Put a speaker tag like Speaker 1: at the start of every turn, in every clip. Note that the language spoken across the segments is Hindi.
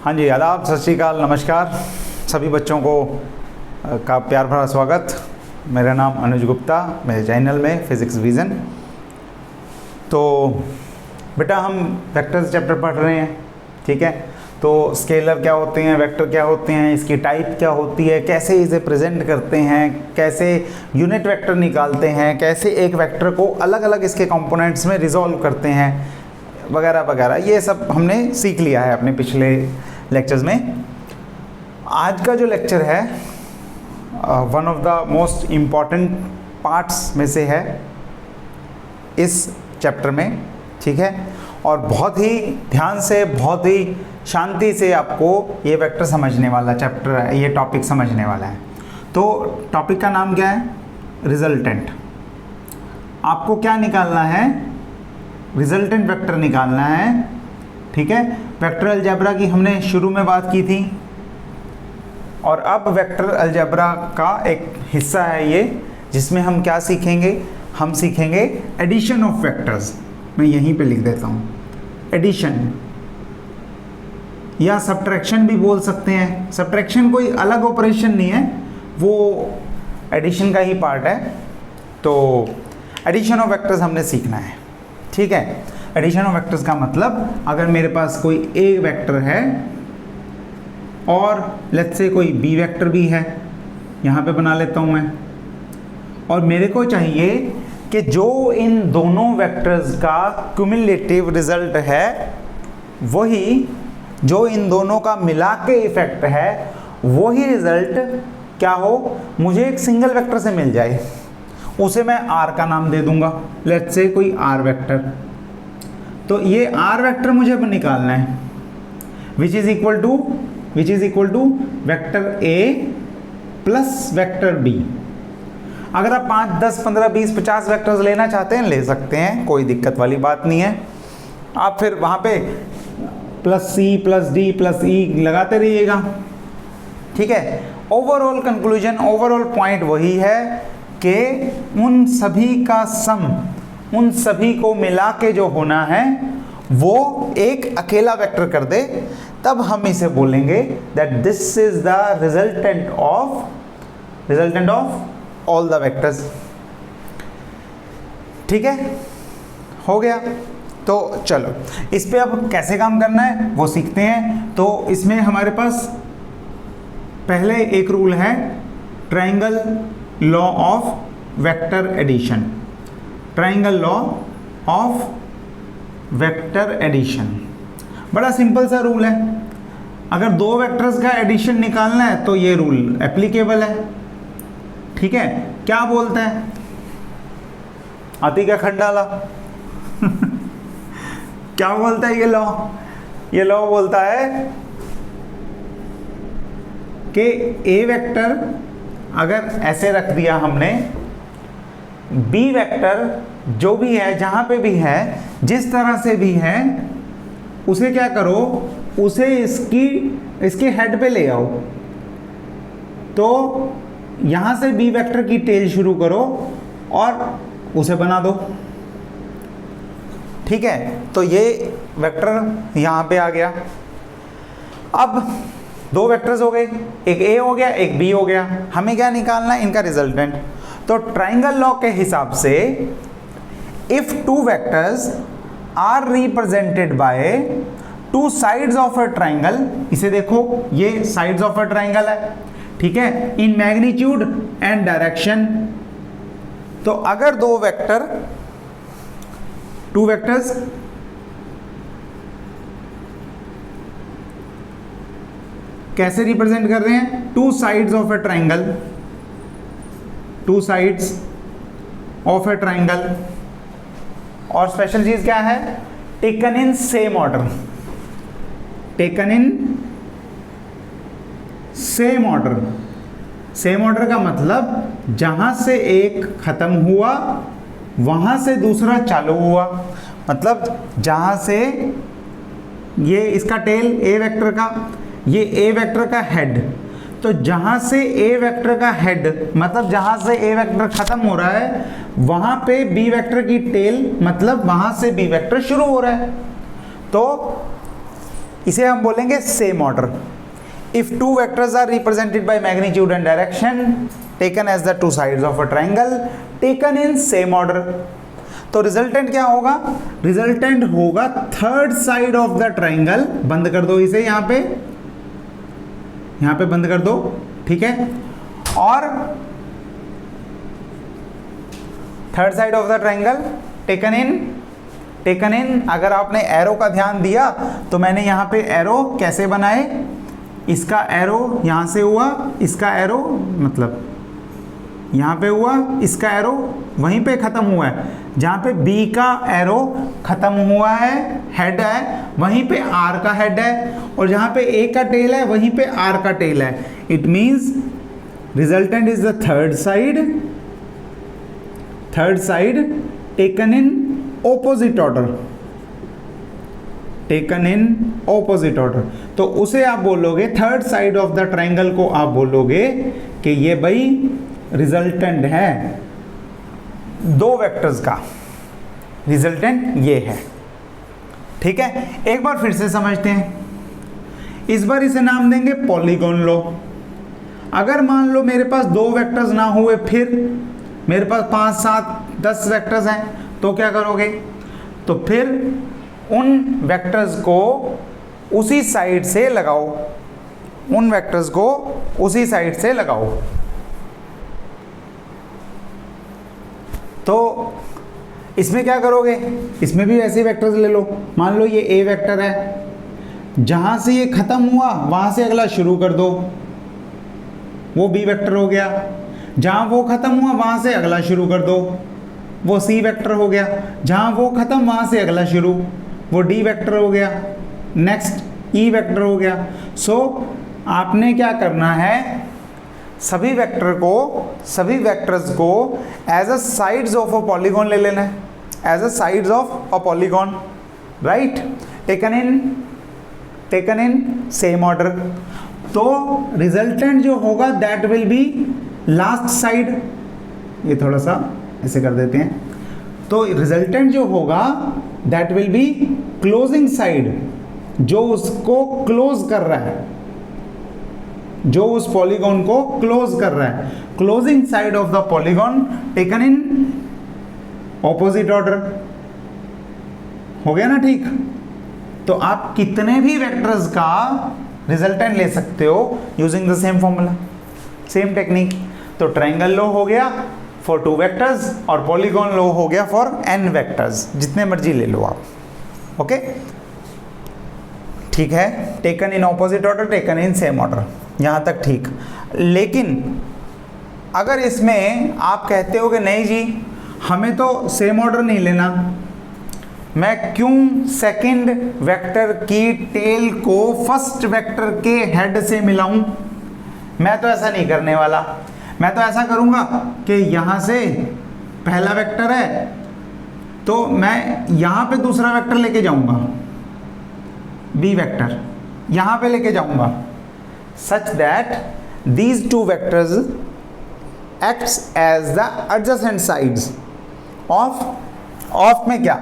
Speaker 1: हाँ जी, आदाब, सत श्री अकाल, नमस्कार सभी बच्चों को का प्यार भरा स्वागत। मेरा नाम अनुज गुप्ता, मेरे चैनल में फिज़िक्स विज़न। तो बेटा हम वेक्टर्स चैप्टर पढ़ रहे हैं, ठीक है। तो स्केलर क्या होते हैं, वेक्टर क्या होते हैं, इसकी टाइप क्या होती है, कैसे इसे प्रेजेंट करते हैं, कैसे यूनिट वेक्टर निकालते हैं, कैसे एक वेक्टर को अलग अलग इसके कंपोनेंट्स में रिजॉल्व करते हैं, वगैरह वगैरह, ये सब हमने सीख लिया है अपने पिछले लेक्चर्स में। आज का जो लेक्चर है one of the most important parts में से है इस चैप्टर में, ठीक है। और बहुत ही ध्यान से, बहुत ही शांति से आपको ये वेक्टर समझने वाला चैप्टर है, ये टॉपिक समझने वाला है। तो टॉपिक का नाम क्या है? रिजल्टेंट। आपको क्या निकालना है? रिजल्टेंट वेक्टर निकालना है, ठीक है। वेक्टर अलजेब्रा की हमने शुरू में बात की थी और अब वेक्टर अलजेब्रा का एक हिस्सा है ये, जिसमें हम क्या सीखेंगे? हम सीखेंगे एडिशन ऑफ वेक्टर्स। मैं यहीं पे लिख देता हूँ, एडिशन या सब्ट्रैक्शन भी बोल सकते हैं। सब्ट्रैक्शन कोई अलग ऑपरेशन नहीं है, वो एडिशन का ही पार्ट है। तो एडिशन ऑफ वेक्टर्स हमने सीखना है, ठीक है। एडिशन ऑफ वेक्टर्स का मतलब, अगर मेरे पास कोई ए वेक्टर है और लेट्स से कोई बी वेक्टर भी है, यहाँ पे बना लेता हूँ मैं, और मेरे को चाहिए कि जो इन दोनों वेक्टर्स का क्यूमुलेटिव रिजल्ट है, वही जो इन दोनों का मिला के इफेक्ट है, वही रिजल्ट क्या हो, मुझे एक सिंगल वेक्टर से मिल जाए। उसे मैं आर का नाम दे दूंगा, लेट्स से कोई आर वेक्टर। तो ये आर वेक्टर मुझे अब निकालना है, which is equal to vector A plus vector B. अगर आप 5, 10, 15, 20, 50 वेक्टर्स लेना चाहते हैं, ले सकते हैं, कोई दिक्कत वाली बात नहीं है। आप फिर वहाँ पे plus C plus D plus E लगाते रहिएगा, ठीक है। ओवरऑल कंक्लूजन, ओवरऑल पॉइंट वही है कि उन सभी का सम, उन सभी को मिला के जो होना है वो एक अकेला वेक्टर कर दे, तब हम इसे बोलेंगे that this is the resultant of all the vectors, ठीक है। हो गया। तो चलो इस पे अब कैसे काम करना है वो सीखते हैं। तो इसमें हमारे पास पहले एक रूल है, triangle law of vector addition. Triangle law of vector addition बड़ा सिंपल सा रूल है। अगर दो वेक्टर्स का एडिशन निकालना है तो ये रूल एप्लीकेबल है, ठीक है। क्या बोलता है? हाथी का खंडाला क्या बोलता है ये लॉ? ये लॉ बोलता है कि ए वेक्टर अगर ऐसे रख दिया हमने, बी वेक्टर जो भी है, जहां पे भी है, जिस तरह से भी है, उसे क्या करो, उसे इसके हेड पे ले आओ। तो यहां से बी वेक्टर की टेल शुरू करो और उसे बना दो, ठीक है। तो ये वेक्टर यहां पे आ गया। अब दो वेक्टर्स हो गए, एक ए हो गया, एक बी हो गया। हमें क्या निकालना है? इनका रिजल्टेंट। तो ट्रायंगल लॉ के हिसाब से if two vectors are represented by two sides of a triangle, इसे देखो, ये साइड्स ऑफ अ ट्रायंगल है, ठीक है, इन मैग्नीट्यूड एंड डायरेक्शन। तो अगर टू वेक्टर्स कैसे रिप्रेजेंट कर रहे हैं? To sides of a triangle, to sides of a triangle. और स्पेशल चीज क्या है? Taken in same order, taken in same order. Same order का मतलब जहां से एक खत्म हुआ वहां से दूसरा चालू हुआ। मतलब जहां से ये इसका टेल ए वेक्टर का, ये ए वेक्टर का हेड, तो जहां से ए वेक्टर का हेड मतलब जहां से ए वेक्टर खत्म हो रहा है, वहां पे बी वेक्टर की टेल मतलब वहां से बी वेक्टर शुरू हो रहा है। तो इसे हम बोलेंगे same order. If two vectors are represented by magnitude and direction taken as the two sides of a triangle taken in same order, तो रिजल्टेंट क्या होगा? रिजल्टेंट होगा third side of the triangle. बंद कर दो इसे, यहां पे बंद कर दो, ठीक है। और third side of the triangle taken इन, अगर आपने एरो का ध्यान दिया तो मैंने यहां पे एरो कैसे बनाए, इसका एरो यहां से हुआ, इसका एरो मतलब यहां पे हुआ, इसका एरो वहीं पे खत्म हुआ है, जहां पे बी का एरो खत्म हुआ है, हेड है, वहीं पे आर का हेड है, और जहां पे ए का टेल है वहीं पे आर का टेल है। It means resultant is the third side taken in opposite order, तो उसे आप बोलोगे, third side of the triangle को आप बोलोगे कि ये भाई रिजल्टेंट है दो वेक्टर्स का, रिजल्टेंट ये है, ठीक है। एक बार फिर से समझते हैं, इस बार इसे नाम देंगे पॉलीगॉन लॉ। अगर मान लो मेरे पास दो वेक्टर्स ना हुए, फिर मेरे पास 5, 7, 10 वेक्टर्स हैं, तो क्या करोगे? तो फिर उन वेक्टर्स को उसी साइड से लगाओ, तो इसमें क्या करोगे? इसमें भी ऐसे वेक्टर्स ले लो। मान लो ये ए वेक्टर है, जहां से ये खत्म हुआ वहां से अगला शुरू कर दो, वो बी वेक्टर हो गया। जहां वो खत्म हुआ वहां से अगला शुरू कर दो, वो सी वेक्टर हो गया। जहां वो खत्म वहां से अगला शुरू, वो डी वेक्टर हो गया। नेक्स्ट ई वेक्टर हो गया। सो आपने क्या करना है, सभी वेक्टर्स को as a sides of a polygon ले लेना है, as a sides of a polygon, right, taken in same order. तो रिजल्टेंट जो होगा that will be last side, ये थोड़ा सा ऐसे कर देते हैं, तो रिजल्टेंट जो होगा that will be closing side, जो उसको क्लोज कर रहा है, जो उस पॉलीगॉन को क्लोज कर रहा है, closing side of the polygon taken in opposite order. हो गया ना, ठीक। तो आप कितने भी वेक्टर्स का रिजल्टेंट ले सकते हो using the same formula, same technique. तो ट्रायंगल लॉ हो गया फॉर 2 वेक्टर्स और पॉलीगॉन लॉ हो गया फॉर n वेक्टर्स, जितने मर्जी ले लो आप, ओके, ठीक है। Taken in opposite order, taken in same order, यहाँ तक ठीक। लेकिन अगर इसमें आप कहते हो कि नहीं जी हमें तो सेम ऑर्डर नहीं लेना, मैं क्यों सेकंड वेक्टर की टेल को फर्स्ट वेक्टर के हेड से मिलाऊं? मैं तो ऐसा नहीं करने वाला। मैं तो ऐसा करूंगा कि यहाँ से पहला वेक्टर है तो मैं यहाँ पे दूसरा वेक्टर लेके जाऊंगा, बी वेक्टर यहाँ पे लेके जाऊंगा, such that these two vectors acts as the adjacent sides of में क्या,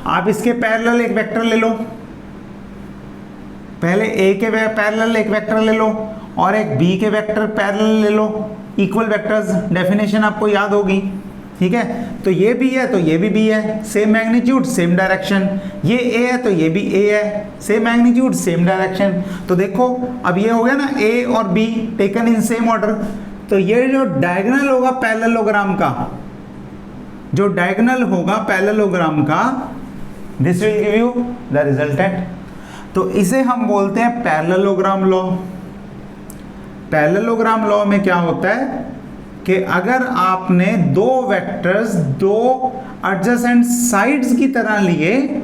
Speaker 1: आप इसके पैरेलल एक वेक्टर ले लो, पहले ए के पैरेलल एक वेक्टर ले लो और एक बी के वेक्टर पैरेलल ले लो, इक्वल वेक्टर्स, डेफिनेशन आपको याद होगी, ठीक है। तो ये भी है तो ये भी बी है, सेम मैग्नीट्यूड सेम डायरेक्शन, ये ए है तो ये भी ए है, सेम मैग्नीट्यूड सेम डायरेक्शन। तो देखो अब ये हो गया ना ए और be taken in same order. तो ये जो डायगोनल होगा पैरेललोग्राम का, जो डायगोनल होगा पैरेललोग्राम का, this will give you the resultant. तो इसे हम बोलते हैं पैरेललोग्राम लॉ। पैरेललोग्राम लॉ में क्या होता है कि अगर आपने दो वेक्टर्स दो एडजेसेंट साइड्स की तरह लिए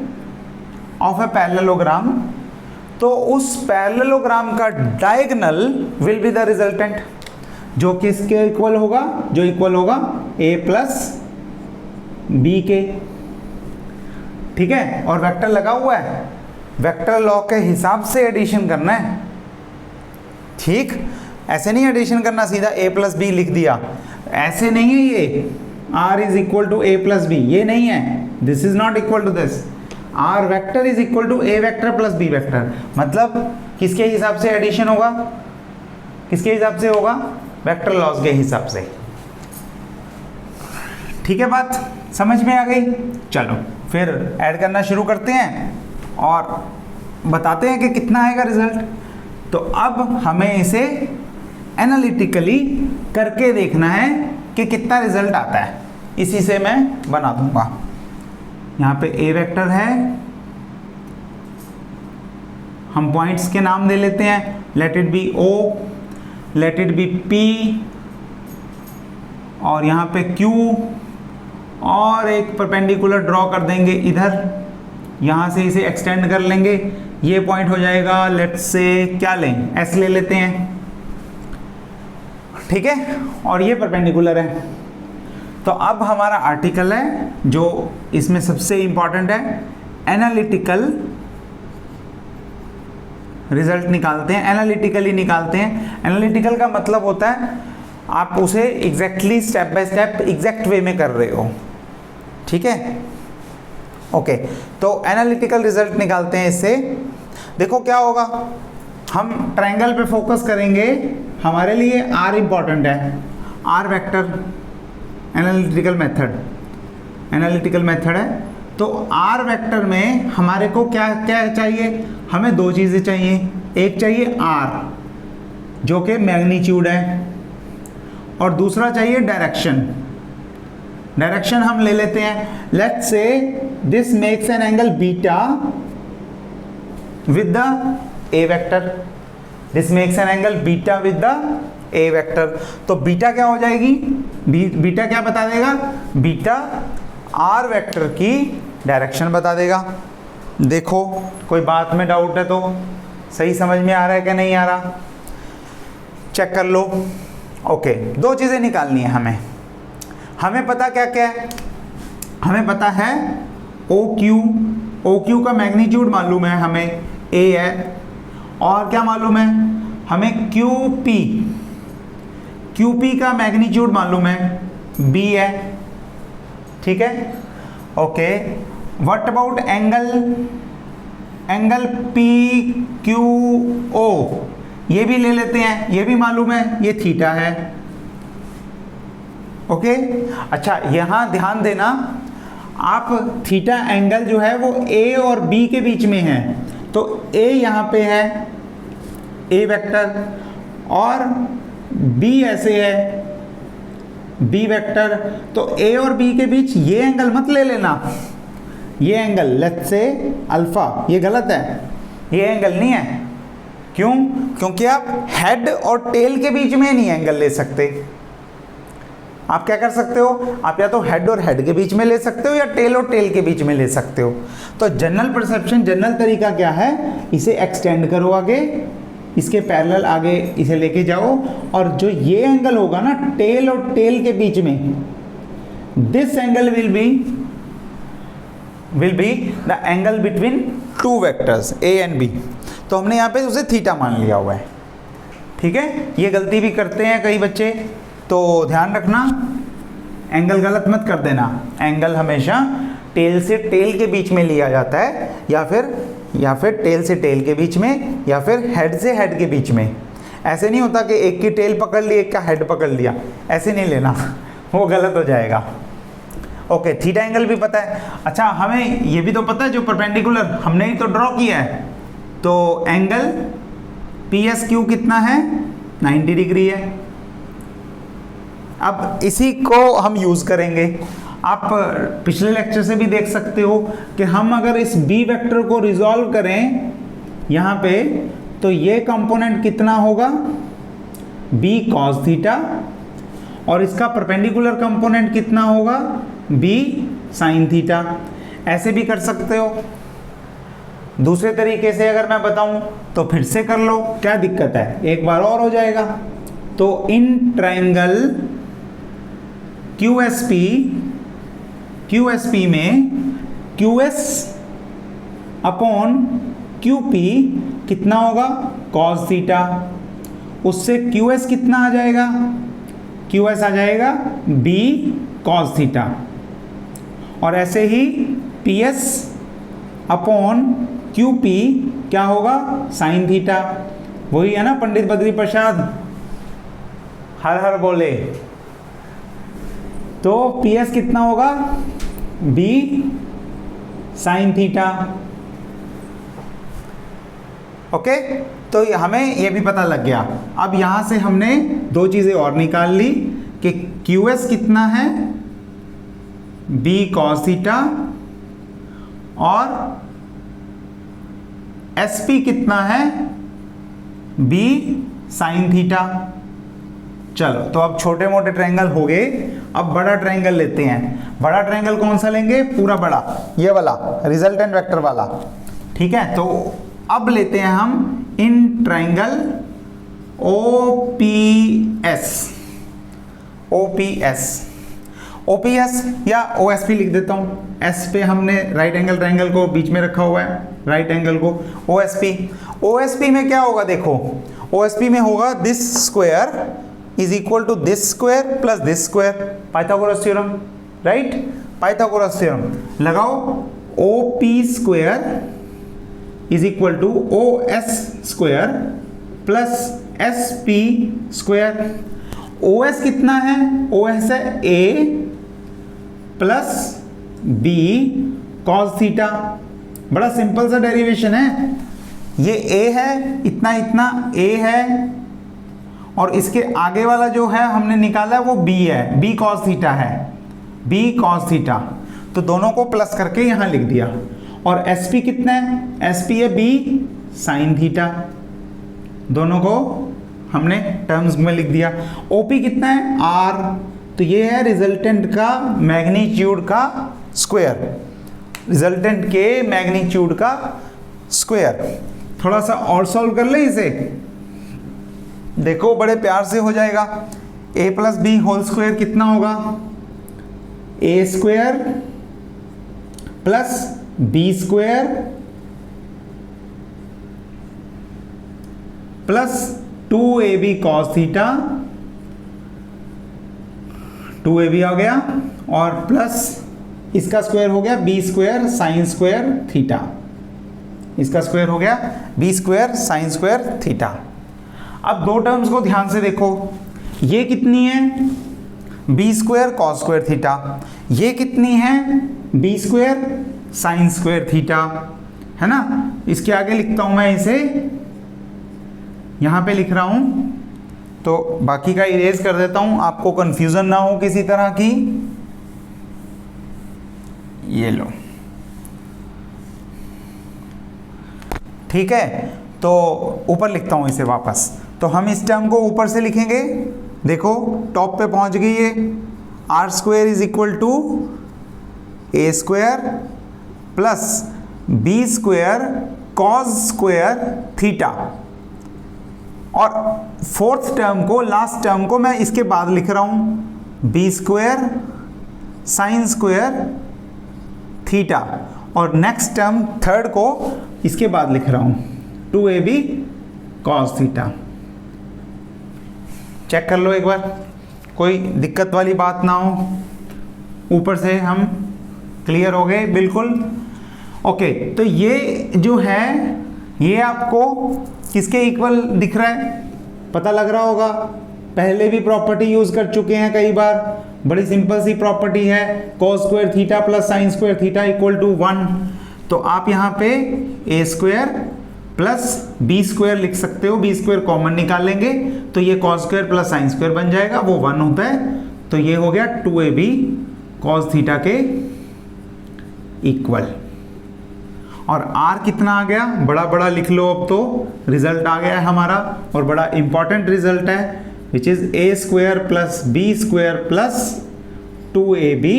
Speaker 1: ऑफ ए पैरेललोग्राम, तो उस पैरेललोग्राम का diagonal will be the resultant, जो किसके इक्वल होगा, जो इक्वल होगा a प्लस बी के, ठीक है। और वेक्टर लगा हुआ है, वेक्टर लॉ के हिसाब से एडिशन करना है, ठीक। ऐसे नहीं एडिशन करना सीधा a प्लस बी लिख दिया, ऐसे नहीं है ये r is equal to a plus B, ये नहीं है, this is not equal to this. R vector is equal to A vector plus B vector, मतलब किसके हिसाब से एडिशन होगा, किसके हिसाब से होगा, वेक्टर लॉस के हिसाब से। ठीक है, बात समझ में आ गई। चलो फिर ऐड करना शुरू करते हैं और बताते हैं कि कितना आएगा रिजल्ट। तो अब हमें इसे एनालिटिकली करके देखना है कि कितना रिजल्ट आता है। इसी से मैं बना दूंगा। यहाँ पे ए वेक्टर है, हम पॉइंट्स के नाम दे लेते हैं, let it be O, let it be P, और यहाँ पे क्यू, और एक परपेंडिकुलर ड्रॉ कर देंगे इधर, यहाँ से इसे एक्सटेंड कर लेंगे, ये पॉइंट हो जाएगा, लेट्स से क्या लें, एस ले लेते हैं। ठीक है, और ये परपेंडिकुलर है। तो अब हमारा आर्टिकल है जो इसमें सबसे इंपॉर्टेंट है, एनालिटिकल रिजल्ट निकालते हैं, एनालिटिकली निकालते हैं। एनालिटिकल का मतलब होता है आप उसे exactly step by step exact वे में कर रहे हो। ठीक है, ओके। तो एनालिटिकल रिजल्ट निकालते हैं इससे। देखो क्या होगा, हम ट्रायंगल पे फोकस करेंगे, हमारे लिए आर इंपॉर्टेंट है, आर वेक्टर एनालिटिकल मेथड है। तो आर वेक्टर में हमारे को क्या क्या चाहिए, हमें दो चीज़ें चाहिए। एक चाहिए आर जो कि मैग्नीट्यूड है, और दूसरा चाहिए डायरेक्शन। डायरेक्शन हम ले लेते हैं, let's say this makes an angle beta with the A vector, this makes an angle beta with the A vector. तो बीटा क्या हो जाएगी, बीटा क्या बता देगा, बीटा आर वेक्टर की डायरेक्शन बता देगा। देखो कोई बात में डाउट है तो सही समझ में आ रहा है कि नहीं आ रहा, चेक कर लो। ओके, दो चीज़ें निकालनी है हमें पता क्या क्या है, हमें पता है ओ क्यू का मैग्नीट्यूड मालूम है हमें, ए है, और क्या मालूम है हमें क्यू पी का मैग्नीट्यूड मालूम है, बी है। ठीक है, okay. What about angle P Q O, ये भी ले लेते हैं, ये भी मालूम है, ये थीटा है। ओके, अच्छा यहाँ ध्यान देना, आप थीटा एंगल जो है वो ए और बी के बीच में है, तो ए यहाँ पे है, ए वेक्टर, और बी ऐसे है, बी वेक्टर। तो ए और बी के बीच ये एंगल मत ले लेना, ये एंगल लेट्स से अल्फा, ये गलत है, ये एंगल नहीं है। क्यों? क्योंकि आप हेड और टेल के बीच में नहीं एंगल ले सकते। आप क्या कर सकते हो, आप या तो हेड और हेड के बीच में ले सकते हो, या टेल और टेल के बीच में ले सकते हो। तो जनरल परसेप्शन, जनरल तरीका क्या है, इसे एक्सटेंड करो आगे, इसके पैरेलल आगे इसे लेके जाओ, और जो ये एंगल होगा ना टेल और टेल के बीच में, this angle will be the angle between two vectors A and B. तो हमने यहाँ पे उसे थीटा मान लिया हुआ है। ठीक है, ये गलती भी करते हैं कई बच्चे, तो ध्यान रखना, एंगल गलत मत कर देना। एंगल हमेशा टेल से टेल के बीच में लिया जाता है, या फिर टेल से टेल के बीच में, या फिर हेड से हेड के बीच में। ऐसे नहीं होता कि एक की टेल पकड़ ली, एक का हेड पकड़ लिया, ऐसे नहीं लेना, वो गलत हो जाएगा। ओके, थीटा एंगल भी पता है। अच्छा, हमें ये भी तो पता है, जो परपेंडिकुलर हमने ही तो ड्रॉ किया है, तो एंगल पी एस क्यू कितना है, 90 डिग्री है। अब इसी को हम यूज़ करेंगे। आप पिछले लेक्चर से भी देख सकते हो कि हम अगर इस बी वेक्टर को रिजॉल्व करें यहाँ पे, तो ये कंपोनेंट कितना होगा, बी कॉस थीटा, और इसका परपेंडिकुलर कंपोनेंट कितना होगा, बी साइन थीटा। ऐसे भी कर सकते हो। दूसरे तरीके से अगर मैं बताऊं तो फिर से कर लो, क्या दिक्कत है, एक बार और हो जाएगा। तो इन ट्रायंगल QSP में QS अपॉन QP कितना होगा, cos थीटा, उससे QS कितना आ जाएगा, QS आ जाएगा B cos थीटा, और ऐसे ही PS अपॉन क्यू पी क्या होगा, साइन थीटा। वही है ना पंडित बद्री प्रसाद, हर हर बोले। तो पी एस कितना होगा, बी साइन थीटा। ओके, तो हमें ये भी पता लग गया। अब यहां से हमने दो चीजें और निकाल ली कि क्यू एस कितना है, बी कॉस थीटा, और एस पी कितना है, बी साइन थीटा। चलो, तो अब छोटे मोटे ट्रायंगल हो गए, अब बड़ा ट्रायंगल लेते हैं। बड़ा ट्रायंगल कौन सा लेंगे, पूरा बड़ा, ये वाला रिजल्टेंट वेक्टर वाला। ठीक है, तो अब लेते हैं हम इन ट्रायंगल OPS। OPS या OSP लिख देता हूं। S पे हमने राइट एंगल ट्रायंगल को बीच में रखा हुआ है, राइट एंगल को। OSP में क्या होगा, देखो OSP में होगा this square is equal to this square plus this square, Pythagoras theorem, right. Pythagoras theorem लगाओ, OP square is equal to OS square plus SP square. OS कितना है, OS है A plus B cos theta. बड़ा सिंपल सा डेरिवेशन है, ये A है, इतना इतना A है, और इसके आगे वाला जो है हमने निकाला है वो B है, B cos थीटा है, B cos थीटा। तो दोनों को प्लस करके यहां लिख दिया। और SP कितना है, SP है B sin थीटा। दोनों को हमने टर्म्स में लिख दिया। OP कितना है, R। तो ये है रिजल्टेंट का मैग्नीट्यूड का स्क्वायर, रिजल्टेंट के मैग्नीट्यूड का स्क्वायर। थोड़ा सा और सॉल्व कर ले इसे, देखो बड़े प्यार से हो जाएगा। A plus B whole square कितना होगा, A square plus B square plus 2AB cos theta, 2AB आ गया, और प्लस इसका स्क्वायर हो गया B square sine square theta. इसका स्क्वायर हो गया B square sine square theta. अब दो टर्म्स को ध्यान से देखो, ये कितनी है, B square cos square theta. ये कितनी है, B square sine square theta, है ना। इसके आगे लिखता हूं मैं इसे, यहां पे लिख रहा हूं, तो बाकी का इरेज कर देता हूं, आपको कंफ्यूजन ना हो किसी तरह की। ये लो, ठीक है। तो ऊपर लिखता हूं इसे वापस। तो हम इस टर्म को ऊपर से लिखेंगे, देखो टॉप पे पहुंच गई है। R square is equal to A square plus B square cos square theta, और फोर्थ टर्म को, लास्ट टर्म को मैं इसके बाद लिख रहा हूं, B square sine square theta, और नेक्स्ट टर्म थर्ड को इसके बाद लिख रहा हूं, 2AB cos थीटा। चेक कर लो एक बार, कोई दिक्कत वाली बात ना हो। ऊपर से हम क्लियर हो गए बिल्कुल। ओके, तो ये जो है ये आपको किसके इक्वल दिख रहा है, पता लग रहा होगा। पहले भी प्रॉपर्टी यूज कर चुके हैं कई बार, बड़ी सिंपल सी प्रॉपर्टी है, cos square theta plus sine square theta equal to 1। तो आप यहाँ पे A square plus B square लिख सकते हो, बी स्क्वायर कॉमन निकाल लेंगे तो ये cos square plus sine square बन जाएगा, वो 1 होता है। तो ये हो गया 2AB cos थीटा के इक्वल। और R कितना आ गया, बड़ा बड़ा लिख लो, अब तो रिजल्ट आ गया है हमारा, और बड़ा इंपॉर्टेंट रिजल्ट है, which is A square plus B square plus 2AB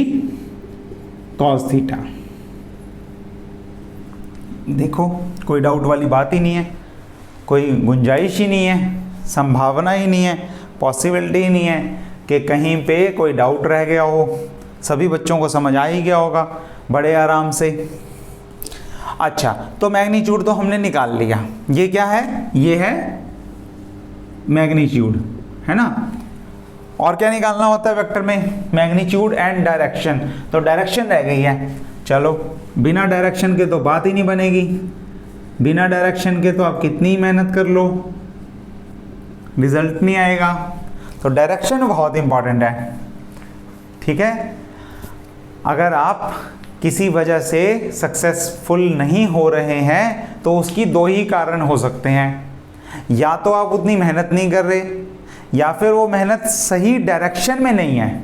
Speaker 1: cos theta. देखो कोई डाउट वाली बात ही नहीं है, कोई गुंजाइश ही नहीं है, संभावना ही नहीं है, पॉसिबिलिटी ही नहीं है कि कहीं पे कोई डाउट रह गया हो। सभी बच्चों को समझ आ ही गया होगा बड़े आराम से। अच्छा, तो मैग्नीट्यूड तो हमने निकाल लिया, ये क्या है, ये है मैग्नीट्यूड, है ना। और क्या निकालना होता है वेक्टर में, मैग्नीट्यूड एंड डायरेक्शन। तो डायरेक्शन रह गई है, चलो बिना डायरेक्शन के तो बात ही नहीं बनेगी, बिना डायरेक्शन के तो आप कितनी ही मेहनत कर लो रिजल्ट नहीं आएगा। तो डायरेक्शन बहुत इंपॉर्टेंट है, ठीक है। अगर आप किसी वजह से सक्सेसफुल नहीं हो रहे हैं तो उसकी दो ही कारण हो सकते हैं, या तो आप उतनी मेहनत नहीं कर रहे या फिर वो मेहनत सही डायरेक्शन में नहीं है,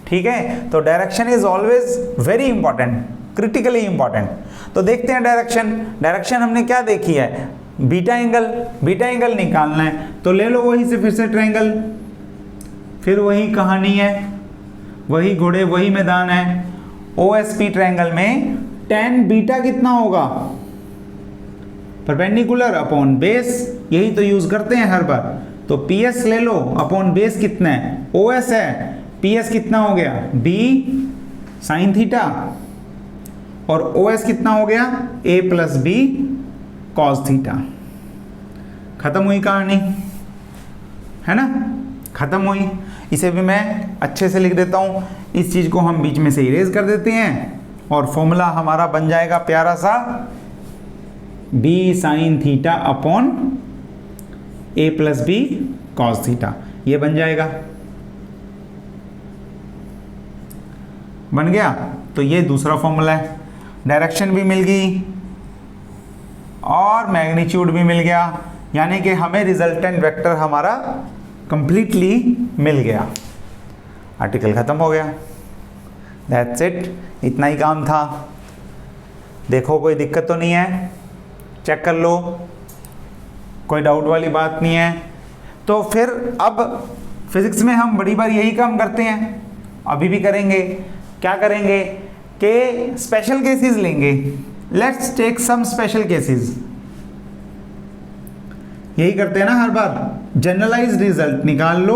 Speaker 1: ठीक है। तो direction is always very important, critically important. तो देखते हैं डायरेक्शन हमने क्या देखी है, बीटा एंगल निकालना है। तो ले लो वही से फिर से ट्रायंगल, फिर वही कहानी है, वही घोड़े वही मैदान है। OSP ट्रायंगल में tan बीटा कितना होगा, परपेंडिकुलर अपॉन बेस, यही तो यूज करते हैं हर बार। तो PS ले लो अपॉन बेस कितना है, OS है, PS कितना हो गया B sin थीटा, और OS कितना हो गया A plus B cos theta. खत्म हुई कहानी, है ना, खत्म हुई। इसे भी मैं अच्छे से लिख देता हूं, इस चीज को हम बीच में से इरेज कर देते हैं और फॉर्मूला हमारा बन जाएगा प्यारा सा B sin theta upon A plus B cos theta, ये बन जाएगा, बन गया। तो ये दूसरा फॉर्मूला है, डायरेक्शन भी मिल गई और मैग्नीट्यूड भी मिल गया, यानी कि हमें रिजल्टेंट वेक्टर हमारा कंप्लीटली मिल गया। आर्टिकल खत्म हो गया, दैट्स इट, इतना ही काम था। देखो कोई दिक्कत तो नहीं है, चेक कर लो, कोई डाउट वाली बात नहीं है। तो फिर अब फिजिक्स में हम बड़ी बार यही काम करते हैं, अभी भी करेंगे। क्या करेंगे कि स्पेशल केसेस लेंगे, let's take some special cases, यही करते हैं ना हर बार, जनरलाइज्ड रिजल्ट निकाल लो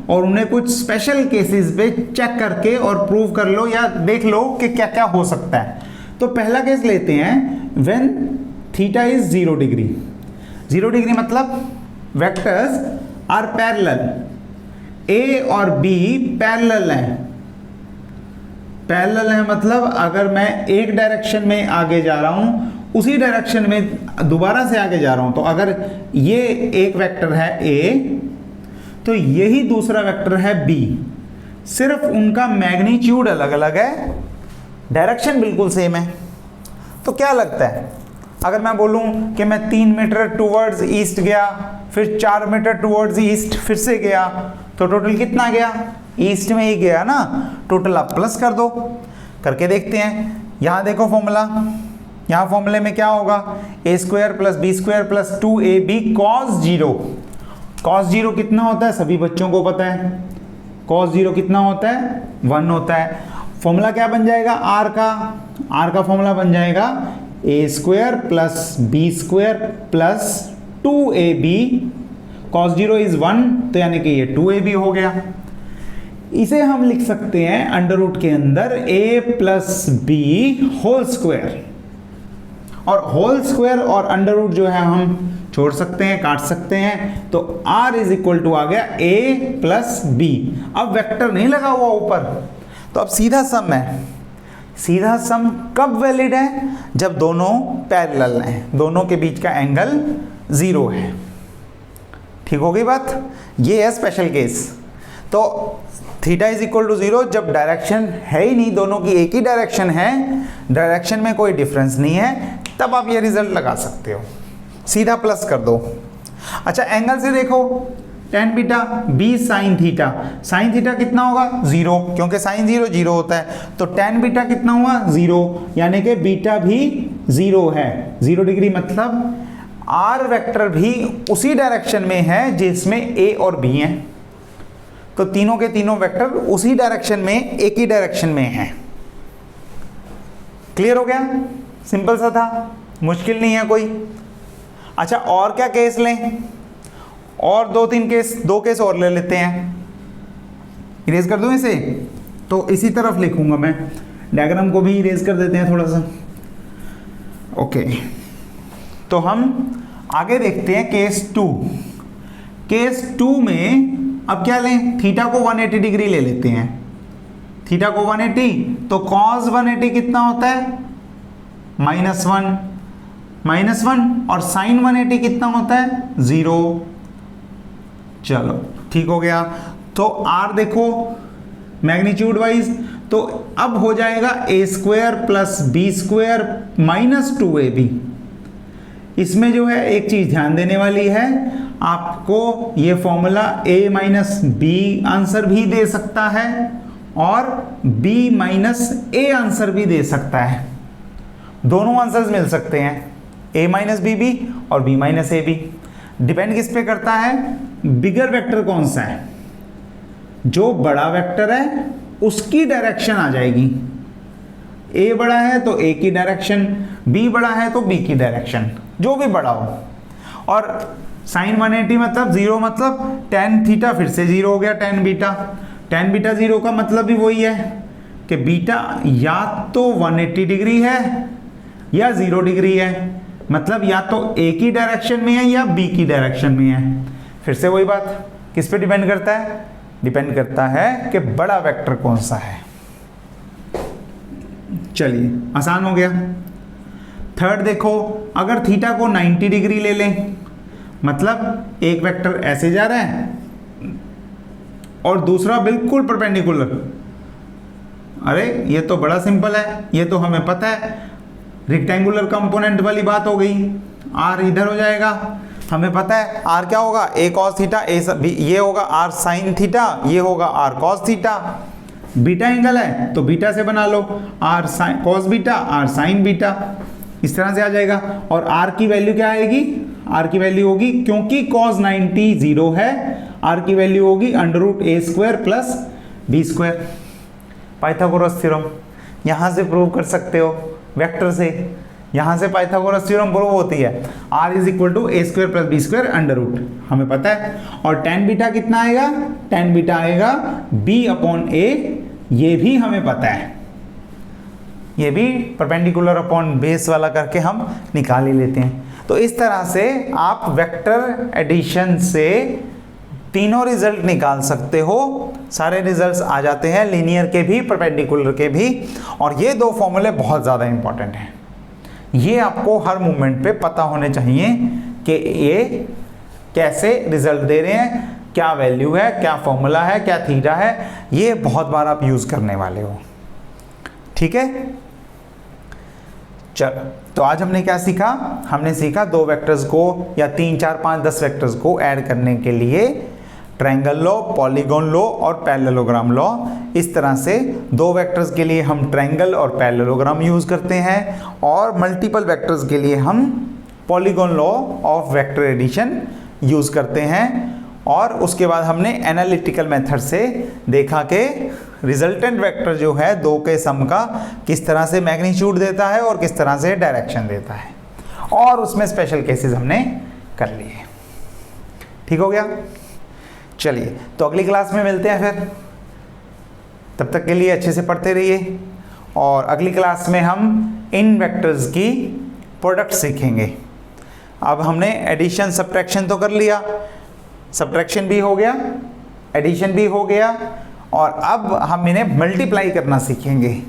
Speaker 1: और उन्हें कुछ स्पेशल केसेस पे चेक करके और प्रूव कर लो या देख लो कि क्या क्या हो सकता है। तो पहला केस लेते हैं, when theta is 0 degree. 0 degree मतलब वेक्टर्स आर पैरेलल, ए और बी पैरेलल हैं। पैरेलल है मतलब अगर मैं एक डायरेक्शन में आगे जा रहा हूं, उसी डायरेक्शन में दोबारा से आगे जा रहा हूं, तो अगर ये एक वेक्टर है ए तो यही दूसरा वेक्टर है बी, सिर्फ उनका मैग्नीट्यूड अलग अलग है, डायरेक्शन बिल्कुल सेम है। तो क्या लगता है अगर मैं बोलूं कि मैं 3 मीटर टूवर्ड्स ईस्ट गया, फिर 4 मीटर टूवर्ड्स ईस्ट फिर से गया, तो टोटल कितना गया, ईस्ट में ही गया ना, टोटल आप प्लस कर दो, करके देखते हैं। यहां देखो फॉर्मूला, यहां फॉर्मूले में क्या होगा, a square plus B square plus 2ab cos 0। cos 0 कितना होता है, सभी बच्चों को पता है, cos 0 कितना होता है 1 होता है। फॉर्मूला क्या बन जाएगा r का फॉर्मूला बन जाएगा a square plus B square plus 2ab, cos 0 is 1, तो यानी कि ये 2ab हो गया। इसे हम लिख सकते हैं अंडर रूट के अंदर a plus B whole square, और होल स्क्वायर और अंडर रूट जो है हम छोड़ सकते हैं, काट सकते हैं, तो r इज इक्वल टू आ गया a प्लस बी। अब वेक्टर नहीं लगा हुआ ऊपर, तो अब सीधा सम है। सीधा सम कब वैलिड है, जब दोनों पैरेलल हैं, दोनों के बीच का एंगल 0 है। ठीक हो गई बात, ये है स्पेशल केस। तो थीटा इज इक्वल टू 0 जब डायरेक्शन है ही नहीं, दोनों की एक ही डायरेक्शन है, डायरेक्शन में कोई डिफरेंस नहीं है, तब आप ये रिजल्ट लगा सकते हो, सीधा प्लस कर दो। अच्छा एंगल से देखो, tan beta b sin theta, sin theta कितना होगा 0, क्योंकि sin 0 0 होता है, तो tan बीटा कितना हुआ 0, यानी कि बीटा भी 0 है। 0 डिग्री मतलब r वेक्टर भी उसी डायरेक्शन में है जिसमें a और b हैं, तो तीनों के तीनों वेक्टर उसी डायरेक्शन में, एक ही डायरेक्शन में हैं। क्लियर हो गया, सिंपल सा था, मुश्किल नहीं है कोई। अच्छा और क्या केस लें, और 2-3 केस, 2 केस और ले लेते हैं, इरेज कर दूं इसे, तो इसी तरफ लिखूंगा मैं, डायग्राम को भी इरेज कर देते हैं थोड़ा सा। ओके, तो हम आगे देखते हैं केस 2। केस 2 में अब क्या लें, थीटा को 180 डिग्री ले लेते हैं, थीटा को 180, तो cos 180 कितना होता है -1 और sin 180 कितना होता है 0। चलो ठीक हो गया। तो r देखो मैग्नीट्यूड वाइज, तो अब हो जाएगा a² plus b² minus 2ab। इसमें जो है एक चीज ध्यान देने वाली है, आपको ये formula a minus B answer भी दे सकता है और b माइनस a आंसर भी दे सकता है। दोनों आंसर्स मिल सकते हैं, a माइनस बी बी और b minus A B. Depend किस पे करता है, बिगर वेक्टर कौन सा है, जो बड़ा वेक्टर है उसकी डायरेक्शन आ जाएगी। a बड़ा है तो a की डायरेक्शन, b बड़ा है तो b की डायरेक्शन, जो भी बड़ा हो। और sin 180 मतलब 0, मतलब tan थीटा फिर से 0 हो गया, tan बीटा 0 का मतलब भी वही है कि बीटा या तो 180 डिग्री है या 0 डिग्री है, मतलब या तो a की डायरेक्शन में है या b की डायरेक्शन में है। फिर से वही बात, किस पे डिपेंड करता है, डिपेंड करता है कि बड़ा वेक्टर कौन सा है। चलिए आसान हो गया। थर्ड देखो, अगर थीटा को 90 डिग्री ले लें, मतलब एक वेक्टर ऐसे जा रहा है और दूसरा बिल्कुल परपेंडिकुलर। अरे ये तो बड़ा सिंपल है, ये तो हमें पता है, रेक्टेंगुलर कंपोनेंट वाली बात हो गई। r इधर हो जाएगा, हमें पता है r क्या होगा, a cos थीटा, ये होगा r sin थीटा, ये होगा r cos theta. Beta angle है तो बीटा से बना लो, r sin cos beta, r sin beta, इस तरह से आ जाएगा। और r की वैल्यू क्या आएगी, r की वैल्यू होगी, क्योंकि cos 90 0 है, r की वैल्यू होगी √a² plus b²। Pythagoras theorem यहाँ से प्रूव कर सकते हो, वेक्टर से, यहाँ से पाइथागोरस थ्योरम प्रूव होती है, r is equal to a² plus b², हमें पता है। और tan बीटा कितना आएगा, tan बीटा आएगा b/a, ये भी हमें पता है, ये भी परपेंडिकुलर अपॉन बेस वाला करके हम निकाल ही लेते हैं। तो इस तरह से आप वेक्टर एडिशन से तीनों रिजल्ट निकाल सकते हो, सारे रिजल्ट्स आ जाते हैं, लीनियर के भी परपेंडिकुलर के भी। और ये दो फॉर्मूले बहुत ज़्यादा इंपॉर्टेंट हैं, ये आपको हर मोमेंट पे पता होने चाहिए कि ये कैसे रिजल्ट दे रहे हैं, क्या वैल्यू है, क्या फॉर्मूला है, क्या थीटा है, ये बहुत बार आप यूज़ करने वाले हो। ठीक है, चलो तो आज हमने क्या सीखा, हमने सीखा दो वेक्टर्स को या 3 4 5 10 वेक्टर्स को ऐड करने के लिए ट्रायंगल लॉ, पॉलीगॉन लॉ और पैरेललोग्राम लॉ। इस तरह से दो वेक्टर्स के लिए हम ट्रायंगल और पैरेललोग्राम यूज़ करते हैं, और मल्टीपल वेक्टर्स के लिए हम polygon law of vector addition use करते हैं। और उसके बाद हमने एनालिटिकल मेथड से देखा कि रिजल्टेंट वेक्टर जो है दो के सम का किस तरह से मैग्नीट्यूड देता है और किस तरह से डायरेक्शन देता है, और उसमें स्पेशल केसेस हमने कर लिए। ठीक हो गया, चलिए तो अगली क्लास में मिलते हैं फिर, तब तक के लिए अच्छे से पढ़ते रहिए। और अगली क्लास में हम इन वेक्टर्स की प्रोडक्ट सीखेंगे। अब हमने एडिशन सब्ट्रैक्शन तो कर लिया, सब्ट्रैक्शन भी हो गया, एडिशन भी हो गया, और अब हम इन्हें मल्टीप्लाई करना सीखेंगे।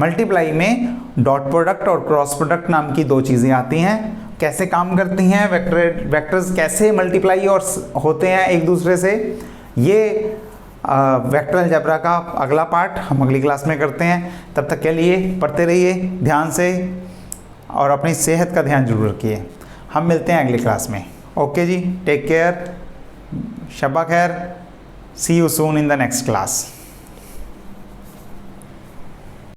Speaker 1: मल्टीप्लाई में डॉट प्रोडक्ट और क्रॉस प्रोडक्ट नाम की दो चीज़ें आती हैं, कैसे काम करती हैं, वेक्टर्स कैसे मल्टीप्लाई और होते हैं एक दूसरे से, ये वेक्टर अलजेब्रा का अगला पार्ट हम अगली क्लास में करते हैं। तब तक के लिए पढ़ते रहिए ध्यान से और अपनी सेहत का ध्यान जरूर रखिए। हम मिलते हैं अगली क्लास में। ओके जी, टेक केयर, शब्बा खैर, see you soon in the next class.